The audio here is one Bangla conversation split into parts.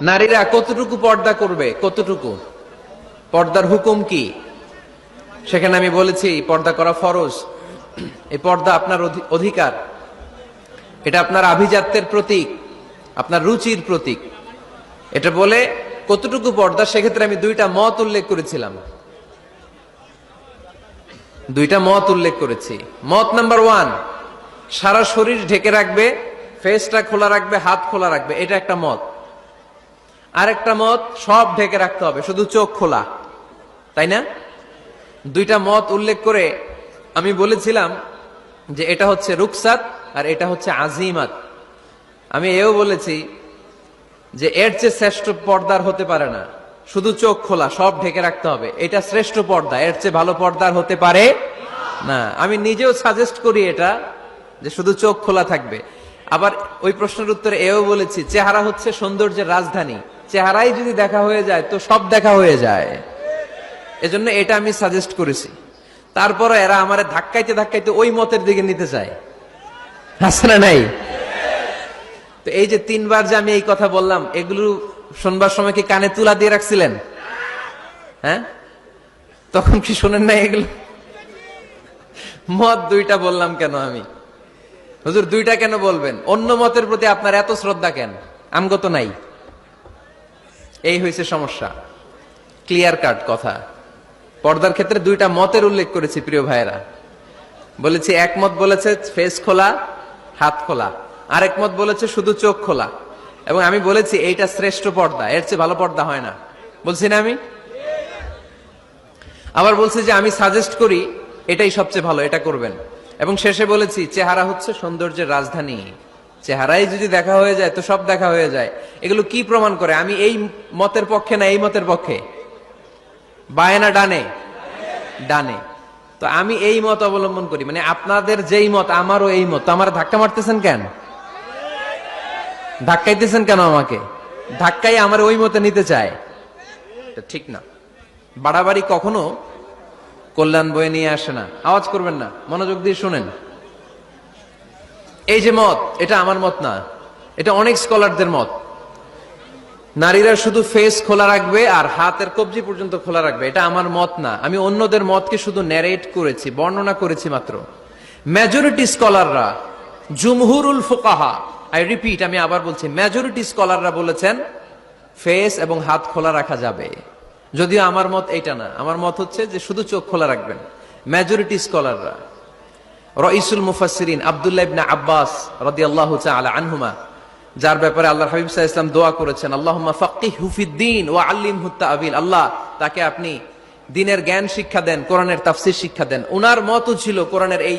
নারীরা কতটুকু পর্দা করবে, কতটুকু পর্দার হুকুম কি, সেখানে আমি বলেছি পর্দা করা ফরজ। এই পর্দা আপনার অধিকার, এটা আপনার আভিজাত্যের প্রতীক, আপনার রুচির প্রতীক। এটা বলে কতটুকু পর্দা, সেক্ষেত্রে আমি দুইটা মত উল্লেখ করেছিলাম, দুইটা মত উল্লেখ করেছি। মত নাম্বার 1, সারা শরীর ঢেকে রাখবে, ফেসটা খোলা রাখবে, হাত খোলা রাখবে, এটা একটা মত। আরেকটা মত, সব ঢেকে রাখতে হবে, শুধু চোখ খোলা, তাই না? দুইটা মত উল্লেখ করে আমি বলেছিলাম যে এটা হচ্ছে রুকসাত আর এটা হচ্ছে আজিমাত। আমি এও বলেছি যে এর চেয়ে শ্রেষ্ঠ পর্দার হতে পারে না, শুধু চোখ খোলা, সব ঢেকে রাখতে হবে, এটা শ্রেষ্ঠ পর্দা, এর চেয়ে ভালো পর্দার হতে পারে না। আমি নিজেও সাজেস্ট করি এটা, যে শুধু চোখ খোলা থাকবে। আবার ওই প্রশ্নের উত্তরে এও বলেছি চেহারা হচ্ছে সৌন্দর্যের রাজধানী, চেহারাই যদি দেখা হয়ে যায় তো সব দেখা হয়ে যায়, এজন্য এটা আমি সাজেস্ট করেছি। তারপরে এরা আমারে ধাক্কাইতে ধাক্কাইতে ওই মতের দিকে নিতে চায়, আছে না নাই? তো এই যে 3 বার যে আমি এই কথা বললাম, এগুলো শুনবার সময় কি কানে তুলা দিয়ে রাখছিলেন? হ্যাঁ, তখন কি শোনেন না? এগুলো মত দুইটা বললাম কেন আমি? হুজুর দুইটা কেন বলবেন? অন্য মতের প্রতি আপনার এত শ্রদ্ধা কেন? আমগত নাই, এই হয়েছে সমস্যা। ক্লিয়ার কাট কথা। পর্দার ক্ষেত্রে দুইটা মতের উল্লেখ করেছি প্রিয় ভাইয়েরা। বলেছি এক মত বলেছে ফেস খোলা, হাত খোলা, আরেক মত বলেছে শুধু চোখ খোলা। এবং আমি বলেছি এইটা শ্রেষ্ঠ পর্দা, এর চেয়ে ভালো পর্দা হয় না, বলছি না আমি? আবার বলছি যে আমি সাজেস্ট করি এটাই সবচেয়ে ভালো, এটা করবেন। এবং শেষে বলেছি চেহারা হচ্ছে সৌন্দর্যের রাজধানী, চেহারাই যদি দেখা হয়ে যায় তো সব দেখা হয়ে যায়। এগুলো কি প্রমাণ করে আমি এই মতের পক্ষে না এই মতের পক্ষে? বায়ে না ডানে? ডানে। তো আমি এই মত অবলম্বন করি, মানে আপনাদের যেই মত আমারও এই মত। আমার ধাক্কা মারতেছেন কেন? ধাক্কাইতেছেন কেন আমাকে? ধাক্কাই আমার ওই মতে নিতে চায়, এটা ঠিক না। বাড়াবাড়ি কখনো কল্যাণ বয়ে নিয়ে আসে না। আওয়াজ করবেন না, মনোযোগ দিয়ে শুনেন। এই যে মত, এটা আমার মত না, এটা অনেক স্কলারদের মত। নারীরা শুধু ফেস খোলা রাখবে আর হাতের কবজি পর্যন্ত খোলা রাখবে, এটা আমার মত না। আমি অন্যদের মতকে শুধু ন্যারেট করেছি, বর্ণনা করেছি মাত্র। মেজরিটি স্কলাররা, জুমহুরুল ফুকাহা, আই রিপিট, আমি আবার বলছি, মেজরিটি স্কলাররা বলেছেন ফেস এবং হাত খোলা রাখা যাবে। যদিও আমার মত এইটা না, আমার মত হচ্ছে যে শুধু চোখ খোলা রাখবেন। মেজরিটি স্কলাররা, রাইসুল মুফাসসিরিন আব্দুল্লাহ ইবনে আব্বাস রাদিয়াল্লাহু তাআলা আনহুমা, যার ব্যাপারে আল্লাহর হাবিব সাল্লাল্লাহু আলাইহি ওয়াসাল্লাম দোয়া করেছেন, আল্লাহুম্মা ফাক্কিহহু ফিদ-দীন ওয়া আল্লিমহু তা'ওয়িল, আল্লাহ তাকে আপনি দ্বীনের জ্ঞান শিক্ষা দেন, কোরআনের তাফসীর শিক্ষা দেন। উনার মতও ছিল কোরআনের এই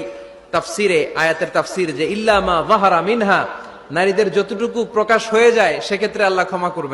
তাফসীরে, আয়াতের তাফসীর, যে ইল্লা মা যাহারা মিনহা, নারীদের যতটুকু প্রকাশ হয়ে যায় সেক্ষেত্রে আল্লাহ ক্ষমা করবেন।